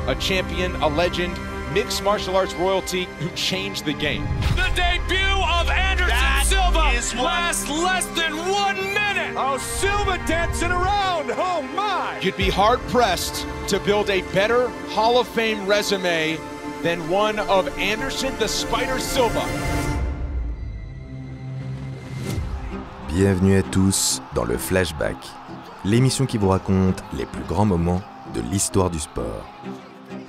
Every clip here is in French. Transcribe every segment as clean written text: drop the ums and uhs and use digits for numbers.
a champion, a legend, mixed martial arts royalty who changed the game. The debut of Anderson Silva lasts less than 1 minute. Oh, Silva dancing around. Oh, my. You'd be hard-pressed to build a better Hall of Fame resume than one of Anderson the Spider Silva. Bienvenue à tous dans le Flashback, l'émission qui vous raconte les plus grands moments de l'histoire du sport.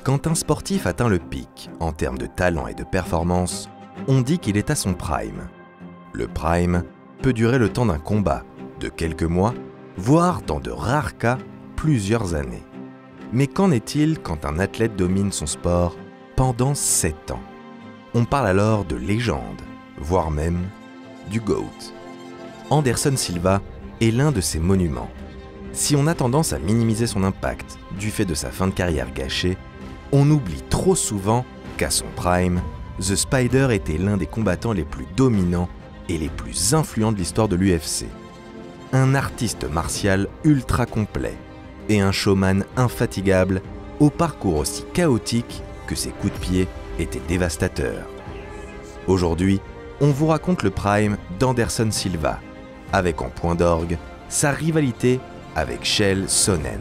Quand un sportif atteint le pic en termes de talent et de performance, on dit qu'il est à son prime. Le prime peut durer le temps d'un combat, de quelques mois, voire dans de rares cas, plusieurs années. Mais qu'en est-il quand un athlète domine son sport pendant 7 ans? On parle alors de légende, voire même du GOAT. Anderson Silva est l'un de ces monuments. Si on a tendance à minimiser son impact du fait de sa fin de carrière gâchée, on oublie trop souvent qu'à son prime, The Spider était l'un des combattants les plus dominants et les plus influents de l'histoire de l'UFC. Un artiste martial ultra complet et un showman infatigable au parcours aussi chaotique que ses coups de pied étaient dévastateurs. Aujourd'hui, on vous raconte le prime d'Anderson Silva, avec en point d'orgue sa rivalité avec Chael Sonnen.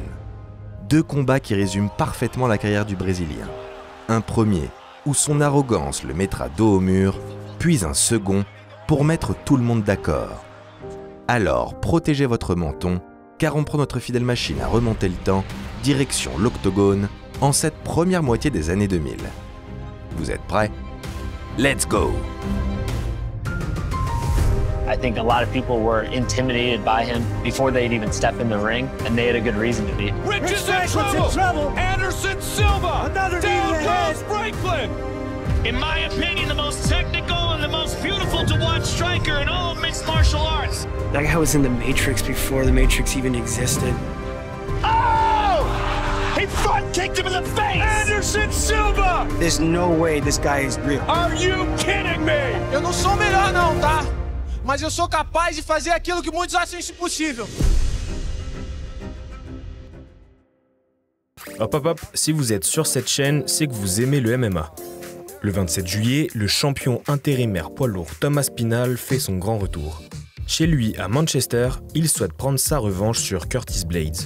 2 combats qui résument parfaitement la carrière du Brésilien. Un premier où son arrogance le mettra dos au mur, puis un second pour mettre tout le monde d'accord. Alors protégez votre menton, car on prend notre fidèle machine à remonter le temps, direction l'octogone, en cette première moitié des années 2000. Vous êtes prêts? Let's go! I think a lot of people were intimidated by him before they'd even step in the ring, and they had a good reason to be. Rich is in trouble. Anderson Silva. Another knee Down to the head. goes Franklin. In my opinion, the most technical and the most beautiful to watch striker in all of mixed martial arts. That guy was in the Matrix before the Matrix even existed. Oh! He front kicked him in the face! Anderson Silva. There's no way this guy is real. Are you kidding me? Eu não sou o melhor não, tá? Mas eu sou capaz de fazer aquilo que muitos acham impossível. Hop hop hop, si vous êtes sur cette chaîne, c'est que vous aimez le MMA. Le 27 juillet, le champion intérimaire poids lourd Thomas Pinal fait son grand retour. Chez lui, à Manchester, il souhaite prendre sa revanche sur Curtis Blades.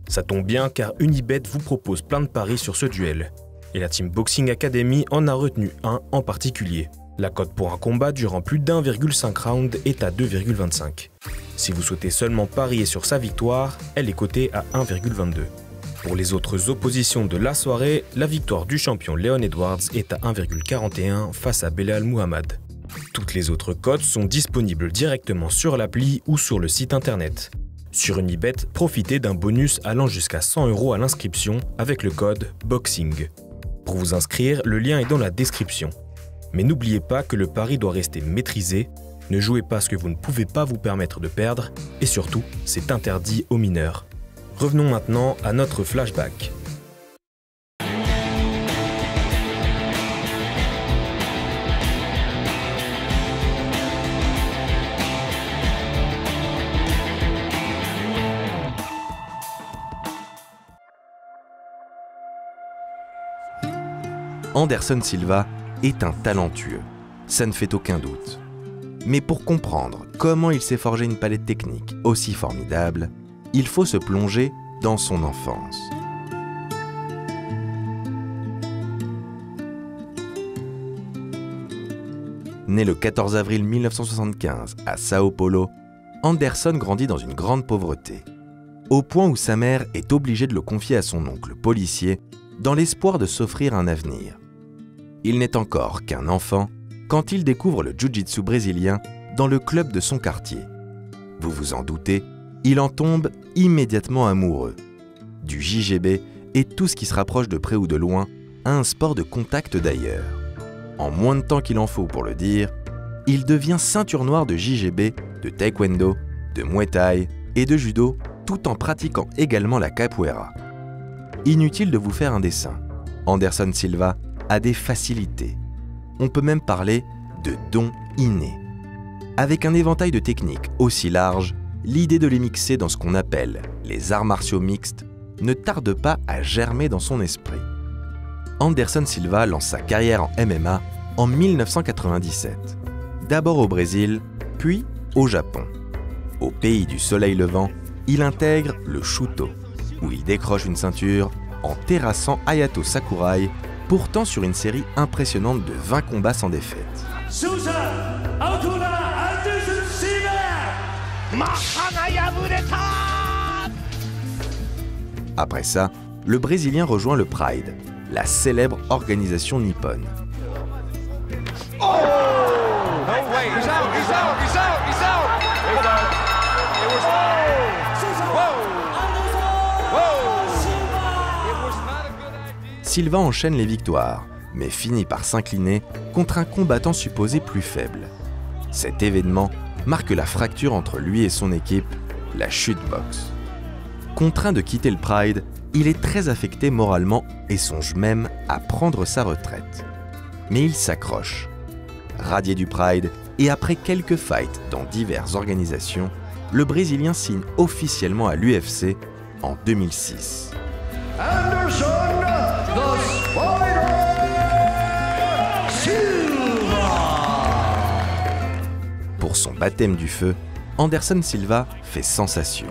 Ça tombe bien car Unibet vous propose plein de paris sur ce duel. Et la Team Boxing Academy en a retenu un en particulier. La cote pour un combat durant plus d'1,5 round est à 2,25. Si vous souhaitez seulement parier sur sa victoire, elle est cotée à 1,22. Pour les autres oppositions de la soirée, la victoire du champion Leon Edwards est à 1,41 face à Belal Muhammad. Toutes les autres cotes sont disponibles directement sur l'appli ou sur le site internet. Sur Unibet, profitez d'un bonus allant jusqu'à 100 € à l'inscription avec le code BOXING. Pour vous inscrire, le lien est dans la description. Mais n'oubliez pas que le pari doit rester maîtrisé, ne jouez pas ce que vous ne pouvez pas vous permettre de perdre, et surtout, c'est interdit aux mineurs. Revenons maintenant à notre flashback. Anderson Silva est un talentueux, ça ne fait aucun doute. Mais pour comprendre comment il s'est forgé une palette technique aussi formidable, il faut se plonger dans son enfance. Né le 14 avril 1975 à Sao Paulo, Anderson grandit dans une grande pauvreté, au point où sa mère est obligée de le confier à son oncle policier dans l'espoir de s'offrir un avenir. Il n'est encore qu'un enfant quand il découvre le jiu-jitsu brésilien dans le club de son quartier. Vous vous en doutez, il en tombe immédiatement amoureux. Du JGB et tout ce qui se rapproche de près ou de loin à un sport de contact d'ailleurs. En moins de temps qu'il en faut pour le dire, il devient ceinture noire de JGB, de taekwondo, de muay thai et de judo, tout en pratiquant également la capoeira. Inutile de vous faire un dessin. Anderson Silva a des facilités. On peut même parler de dons innés. Avec un éventail de techniques aussi large, l'idée de les mixer dans ce qu'on appelle les arts martiaux mixtes ne tarde pas à germer dans son esprit. Anderson Silva lance sa carrière en MMA en 1997. D'abord au Brésil, puis au Japon. Au pays du soleil levant, il intègre le Shooto, où il décroche une ceinture en terrassant Hayato Sakurai, pourtant sur une série impressionnante de 20 combats sans défaite. Après ça, le Brésilien rejoint le Pride, la célèbre organisation nippone. Silva enchaîne les victoires, mais finit par s'incliner contre un combattant supposé plus faible. Cet événement marque la fracture entre lui et son équipe, la chute boxe. Contraint de quitter le Pride, il est très affecté moralement et songe même à prendre sa retraite. Mais il s'accroche. Radié du Pride et après quelques fights dans diverses organisations, le Brésilien signe officiellement à l'UFC en 2006. Anderson, the Spider Silva. Pour son baptême du feu, Anderson Silva fait sensation.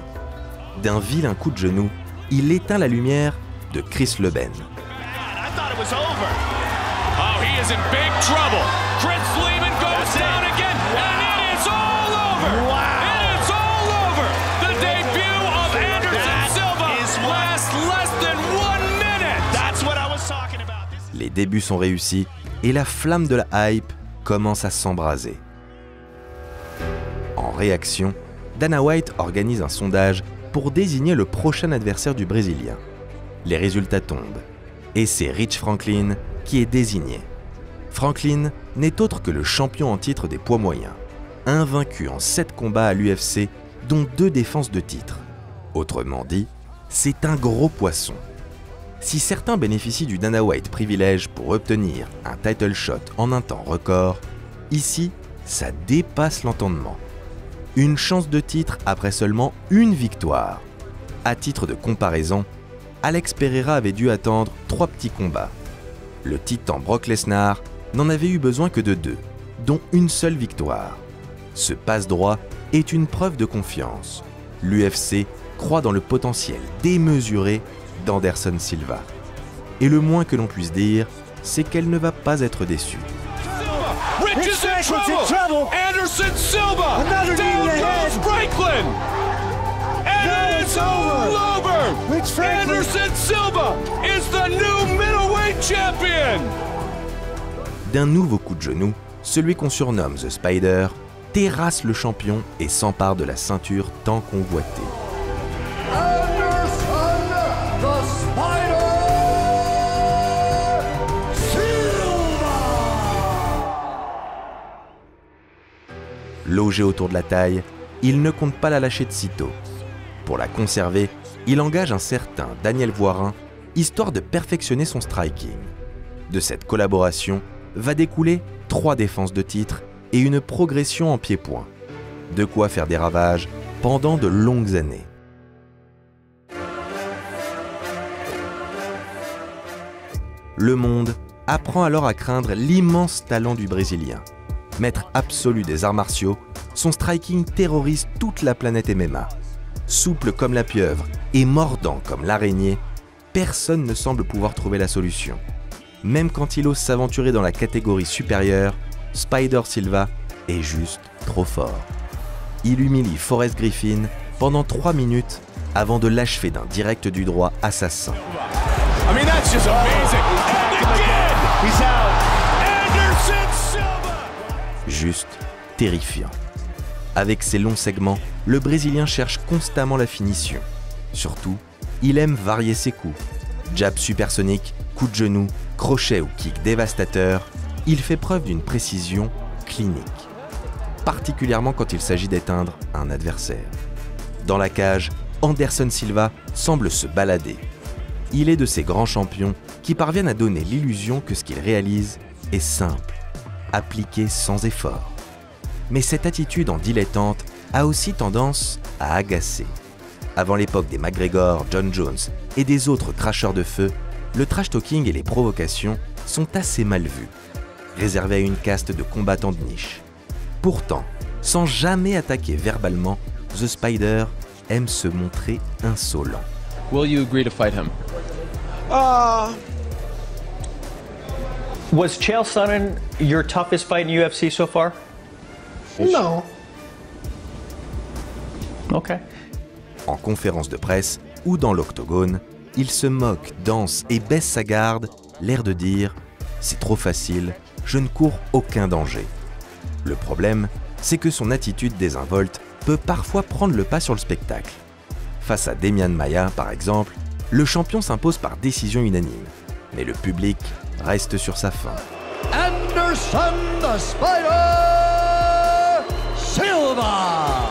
D'un vilain coup de genou, il éteint la lumière de Chris Leben. Les débuts sont réussis et la flamme de la hype commence à s'embraser. En réaction, Dana White organise un sondage pour désigner le prochain adversaire du Brésilien. Les résultats tombent et c'est Rich Franklin qui est désigné. Franklin n'est autre que le champion en titre des poids moyens, invaincu en 7 combats à l'UFC, dont 2 défenses de titre. Autrement dit, c'est un gros poisson. Si certains bénéficient du Dana White privilège pour obtenir un title shot en un temps record, ici, ça dépasse l'entendement. Une chance de titre après seulement une victoire. À titre de comparaison, Alex Pereira avait dû attendre 3 petits combats. Le titan Brock Lesnar n'en avait eu besoin que de 2, dont une seule victoire. Ce passe-droit est une preuve de confiance. L'UFC croit dans le potentiel démesuré d'Anderson Silva. Et le moins que l'on puisse dire, c'est qu'elle ne va pas être déçue. Rich is in trouble. Anderson Silva. Down goes Franklin. And it's all over. Anderson Silva is the new middleweight champion. D'un nouveau coup de genou, celui qu'on surnomme The Spider terrasse le champion et s'empare de la ceinture tant convoitée. Logé autour de la taille, il ne compte pas la lâcher de sitôt. Pour la conserver, il engage un certain Daniel Voirin, histoire de perfectionner son striking. De cette collaboration va découler 3 défenses de titre et une progression en pied-point. De quoi faire des ravages pendant de longues années. Le monde apprend alors à craindre l'immense talent du Brésilien. Maître absolu des arts martiaux, son striking terrorise toute la planète MMA. Souple comme la pieuvre et mordant comme l'araignée, personne ne semble pouvoir trouver la solution. Même quand il ose s'aventurer dans la catégorie supérieure, Spider Silva est juste trop fort. Il humilie Forrest Griffin pendant 3 minutes avant de l'achever d'un direct du droit assassin. I mean, that's just amazing. And again, he's out. Anderson Silva. Juste terrifiant. Avec ses longs segments, le Brésilien cherche constamment la finition. Surtout, il aime varier ses coups. Jab supersonique, coup de genou, crochet ou kick dévastateur, il fait preuve d'une précision clinique. Particulièrement quand il s'agit d'éteindre un adversaire. Dans la cage, Anderson Silva semble se balader. Il est de ces grands champions qui parviennent à donner l'illusion que ce qu'ils réalisent est simple, appliqué sans effort. Mais cette attitude en dilettante a aussi tendance à agacer. Avant l'époque des McGregor, John Jones et des autres cracheurs de feu, le trash-talking et les provocations sont assez mal vus, réservés à une caste de combattants de niche. Pourtant, sans jamais attaquer verbalement, The Spider aime se montrer insolent. Will you agree to fight him? Was Chael Sonnen your toughest fight in UFC so far? No. Okay. En conférence de presse ou dans l'octogone, il se moque, danse et baisse sa garde, l'air de dire « c'est trop facile, je ne cours aucun danger ». Le problème, c'est que son attitude désinvolte peut parfois prendre le pas sur le spectacle. Face à Demian Maia, par exemple, le champion s'impose par décision unanime, mais le public reste sur sa faim. Anderson the Spider Silva!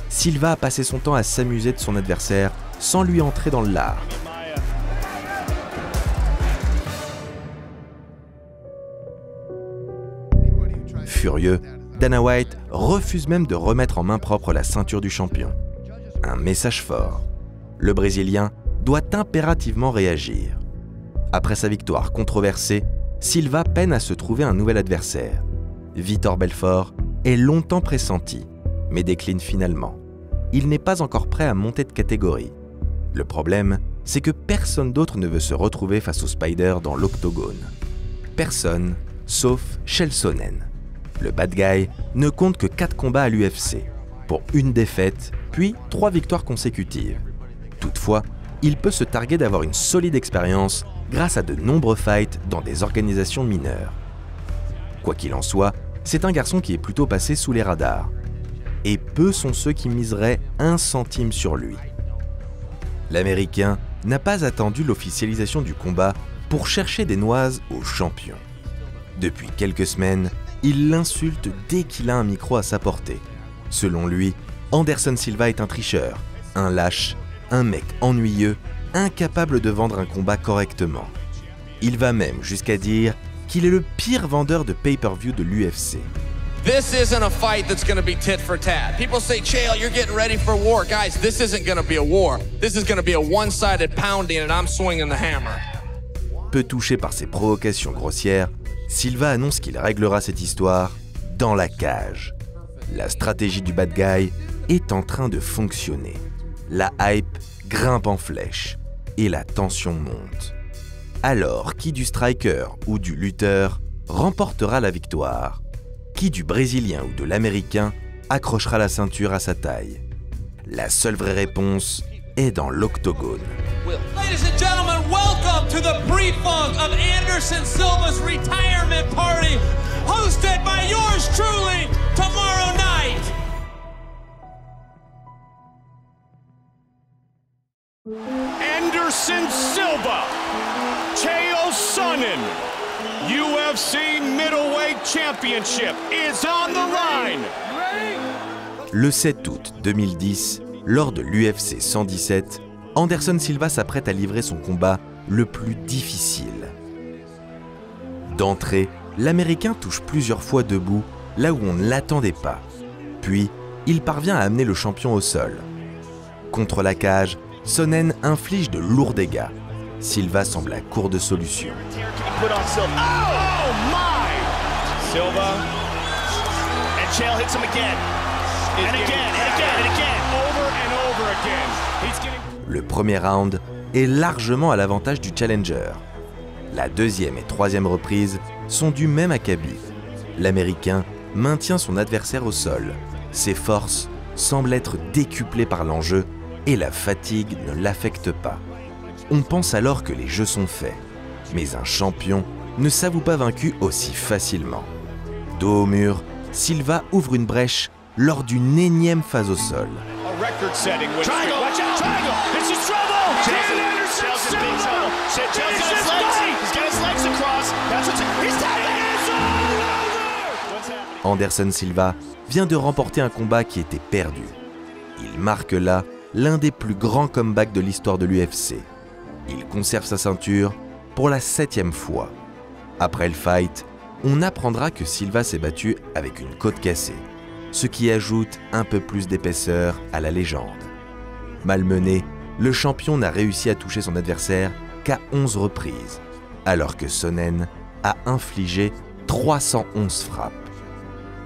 Silva a passé son temps à s'amuser de son adversaire sans lui entrer dans le lard. Furieux, Dana White refuse même de remettre en main propre la ceinture du champion. Un message fort. Le Brésilien doit impérativement réagir. Après sa victoire controversée, Silva peine à se trouver un nouvel adversaire. Vitor Belfort est longtemps pressenti, mais décline finalement. Il n'est pas encore prêt à monter de catégorie. Le problème, c'est que personne d'autre ne veut se retrouver face au Spider dans l'octogone. Personne, sauf Chael Sonnen. Le bad guy ne compte que 4 combats à l'UFC, pour une défaite, puis 3 victoires consécutives. Toutefois, il peut se targuer d'avoir une solide expérience grâce à de nombreux fights dans des organisations mineures. Quoi qu'il en soit, c'est un garçon qui est plutôt passé sous les radars. Et peu sont ceux qui miseraient 1 centime sur lui. L'Américain n'a pas attendu l'officialisation du combat pour chercher des noises au champion. Depuis quelques semaines, il l'insulte dès qu'il a un micro à sa portée. Selon lui, Anderson Silva est un tricheur, un lâche, un mec ennuyeux, incapable de vendre un combat correctement. Il va même jusqu'à dire qu'il est le pire vendeur de pay-per-view de l'UFC. This isn't a fight that's going to be tit for tat. People say, Chael, you're getting ready for war. Guys, this isn't going to be a war. This is going to be a one-sided pounding and I'm swinging the hammer. Peu touché par ses provocations grossières, Silva annonce qu'il réglera cette histoire dans la cage. La stratégie du bad guy est en train de fonctionner. La hype grimpe en flèche et la tension monte. Alors, qui du striker ou du lutteur remportera la victoire? Qui du Brésilien ou de l'Américain accrochera la ceinture à sa taille? La seule vraie réponse est dans l'octogone. Ladies and gentlemen, welcome to the pre-funk of Anderson Silva's retirement party, hosted by yours truly tomorrow night. Anderson Silva, Chael Sonnen, UFC Middleweight Championship is on the line. Le 7 août 2010, lors de l'UFC 117, Anderson Silva s'apprête à livrer son combat le plus difficile. D'entrée, l'Américain touche plusieurs fois debout, là où on ne l'attendait pas. Puis, il parvient à amener le champion au sol. Contre la cage, Sonnen inflige de lourds dégâts. Silva semble à court de solutions. Silva and Chael hits him again. And again, and again, and again. Over and over again. He's getting... Le premier round est largement à l'avantage du challenger. La deuxième et troisième reprise sont du même acabit. L'Américain maintient son adversaire au sol. Ses forces semblent être décuplées par l'enjeu et la fatigue ne l'affecte pas. On pense alors que les jeux sont faits. Mais un champion ne s'avoue pas vaincu aussi facilement. Dos au mur, Silva ouvre une brèche lors d'une énième phase au sol. Anderson Silva vient de remporter un combat qui était perdu. Il marque là l'un des plus grands comebacks de l'histoire de l'UFC. Il conserve sa ceinture pour la 7e fois. Après le fight, on apprendra que Silva s'est battu avec une côte cassée, ce qui ajoute un peu plus d'épaisseur à la légende. Malmené, le champion n'a réussi à toucher son adversaire qu'à 11 reprises, alors que Sonnen a infligé 311 frappes.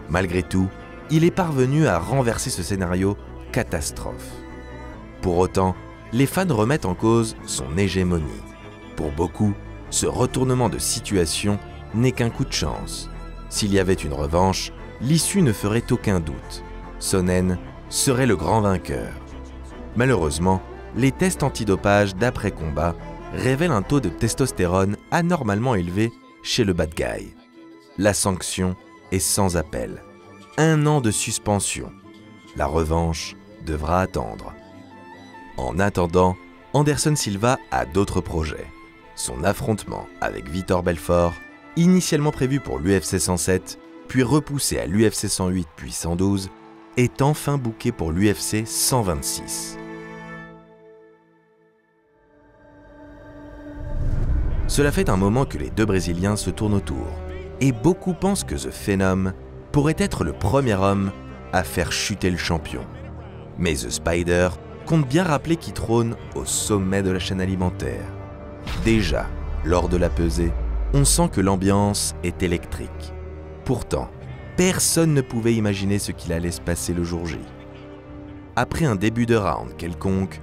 Malgré tout, il est parvenu à renverser ce scénario catastrophe. Pour autant, les fans remettent en cause son hégémonie. Pour beaucoup, ce retournement de situation n'est qu'un coup de chance. S'il y avait une revanche, l'issue ne ferait aucun doute. Sonnen serait le grand vainqueur. Malheureusement, les tests antidopage d'après-combat révèlent un taux de testostérone anormalement élevé chez le bad guy. La sanction est sans appel. 1 an de suspension. La revanche devra attendre. En attendant, Anderson Silva a d'autres projets. Son affrontement avec Vitor Belfort, initialement prévu pour l'UFC 107, puis repoussé à l'UFC 108 puis 112, est enfin booké pour l'UFC 126. Cela fait un moment que les deux Brésiliens se tournent autour, et beaucoup pensent que The Phenom pourrait être le premier homme à faire chuter le champion. Mais The Spider compte bien rappeler qu'il trône au sommet de la chaîne alimentaire. Déjà, lors de la pesée, on sent que l'ambiance est électrique. Pourtant, personne ne pouvait imaginer ce qu'il allait se passer le jour J. Après un début de round quelconque,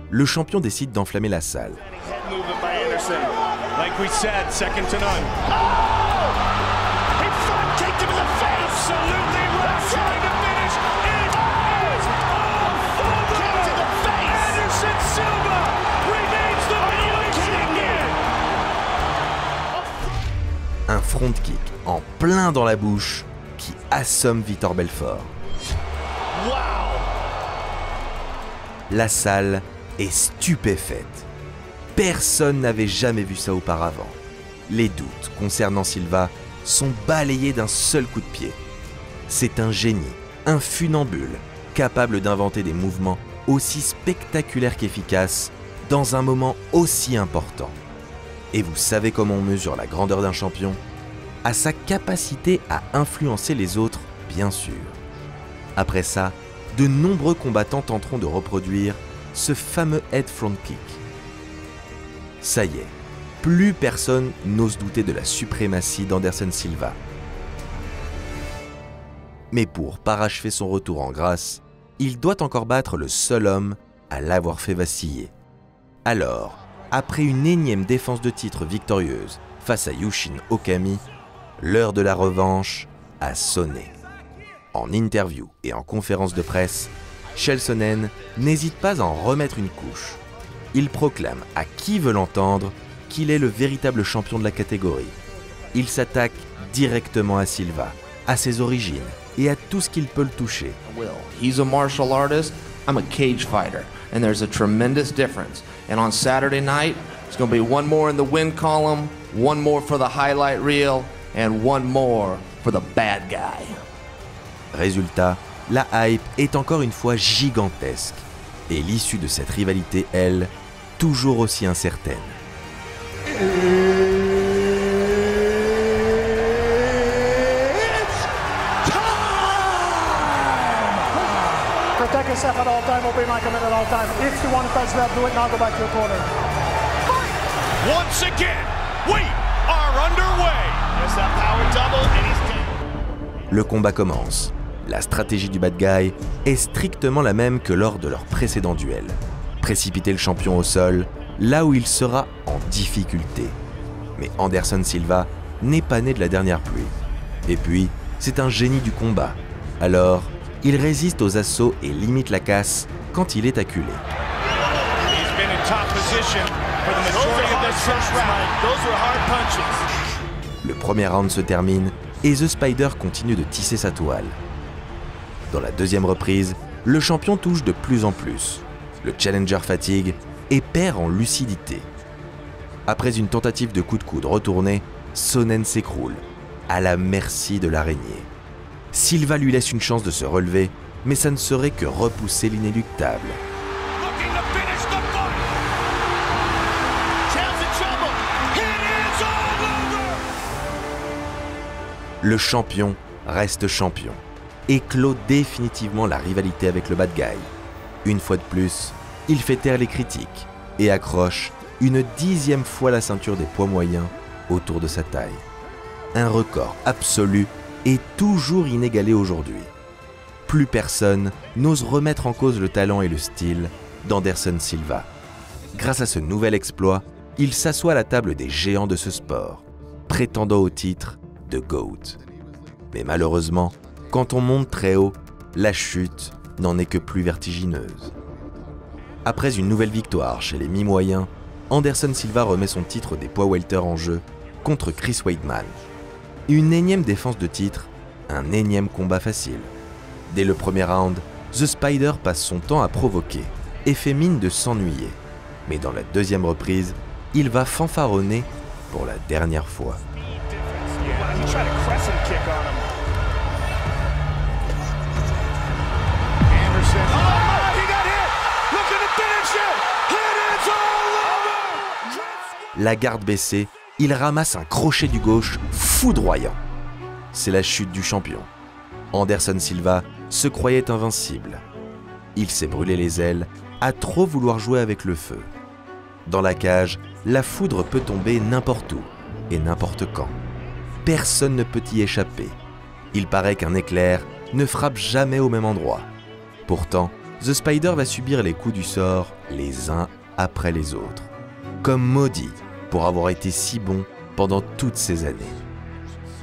le champion décide d'enflammer la salle. Un front kick en plein dans la bouche qui assomme Vitor Belfort. Wow. La salle est stupéfaite. Personne n'avait jamais vu ça auparavant. Les doutes concernant Silva sont balayés d'un seul coup de pied. C'est un génie, un funambule, capable d'inventer des mouvements aussi spectaculaires qu'efficaces dans un moment aussi important. Et vous savez comment on mesure la grandeur d'un champion ? À sa capacité à influencer les autres, bien sûr. Après ça, de nombreux combattants tenteront de reproduire ce fameux head front kick. Ça y est, plus personne n'ose douter de la suprématie d'Anderson Silva. Mais pour parachever son retour en grâce, il doit encore battre le seul homme à l'avoir fait vaciller. Alors, après une énième défense de titre victorieuse face à Yushin Okami, l'heure de la revanche a sonné. En interview et en conférence de presse, Chael Sonnen n'hésite pas à en remettre une couche. Il proclame à qui veut l'entendre qu'il est le véritable champion de la catégorie. Il s'attaque directement à Silva, à ses origines et à tout ce qu'il peut le toucher. He's a martial artist, I'm a cage fighter, and there's a tremendous difference. And on Saturday night, it's going to be one more in the win column, one more for the highlight reel, and one more for the bad guy. Résultat, la hype est encore une fois gigantesque. Et l'issue de cette rivalité, elle, toujours aussi incertaine. Protect yourself at all time, obey my command at all time. If you want to touch that, do it now, go back to your corner. Once again, we are underway. There's that power double and he's down. Le combat commence. La stratégie du bad guy est strictement la même que lors de leur précédent duel. Précipiter le champion au sol, là où il sera en difficulté. Mais Anderson Silva n'est pas né de la dernière pluie. Et puis, c'est un génie du combat. Alors, il résiste aux assauts et limite la casse quand il est acculé. Le premier round se termine et The Spider continue de tisser sa toile. Dans la deuxième reprise, le champion touche de plus en plus. Le challenger fatigue et perd en lucidité. Après une tentative de coup de coude retournée, Sonnen s'écroule, à la merci de l'araignée. Silva lui laisse une chance de se relever, mais ça ne serait que repousser l'inéluctable. Le champion reste champion et clôt définitivement la rivalité avec le bad guy. Une fois de plus, il fait taire les critiques et accroche une 10e fois la ceinture des poids moyens autour de sa taille. Un record absolu et toujours inégalé aujourd'hui. Plus personne n'ose remettre en cause le talent et le style d'Anderson Silva. Grâce à ce nouvel exploit, il s'assoit à la table des géants de ce sport, prétendant au titre de GOAT. Mais malheureusement, quand on monte très haut, la chute n'en est que plus vertigineuse. Après une nouvelle victoire chez les mi-moyens, Anderson Silva remet son titre des poids welter en jeu contre Chris Weidman. Une énième défense de titre, un énième combat facile. Dès le premier round, The Spider passe son temps à provoquer et fait mine de s'ennuyer. Mais dans la deuxième reprise, il va fanfaronner pour la dernière fois. La garde baissée, il ramasse un crochet du gauche foudroyant. C'est la chute du champion. Anderson Silva se croyait invincible. Il s'est brûlé les ailes à trop vouloir jouer avec le feu. Dans la cage, la foudre peut tomber n'importe où et n'importe quand. Personne ne peut y échapper. Il paraît qu'un éclair ne frappe jamais au même endroit. Pourtant, The Spider va subir les coups du sort les uns après les autres. Comme maudit pour avoir été si bon pendant toutes ces années.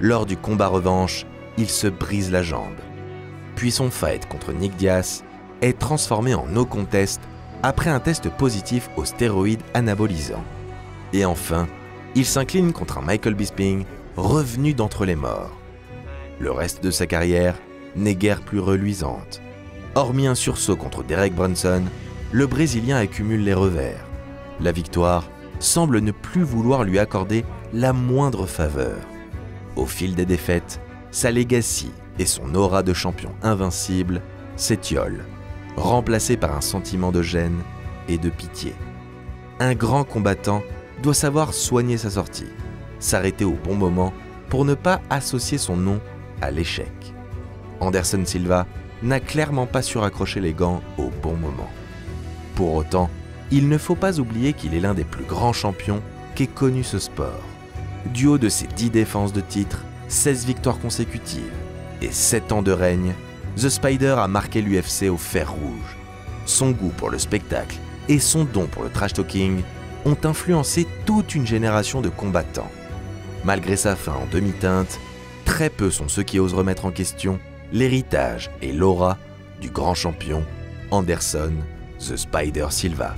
Lors du combat revanche, il se brise la jambe. Puis son fight contre Nick Diaz est transformé en no contest après un test positif aux stéroïdes anabolisants. Et enfin, il s'incline contre un Michael Bisping revenu d'entre les morts. Le reste de sa carrière n'est guère plus reluisante. Hormis un sursaut contre Derek Brunson, le Brésilien accumule les revers. La victoire semble ne plus vouloir lui accorder la moindre faveur. Au fil des défaites, sa legacy et son aura de champion invincible s'étiolent, remplacé par un sentiment de gêne et de pitié. Un grand combattant doit savoir soigner sa sortie, s'arrêter au bon moment pour ne pas associer son nom à l'échec. Anderson Silva n'a clairement pas su raccrocher les gants au bon moment. Pour autant, il ne faut pas oublier qu'il est l'un des plus grands champions qu'ait connu ce sport. Du haut de ses 10 défenses de titre, 16 victoires consécutives et 7 ans de règne, The Spider a marqué l'UFC au fer rouge. Son goût pour le spectacle et son don pour le trash talking ont influencé toute une génération de combattants. Malgré sa fin en demi-teinte, très peu sont ceux qui osent remettre en question l'héritage et l'aura du grand champion Anderson The Spider Silva.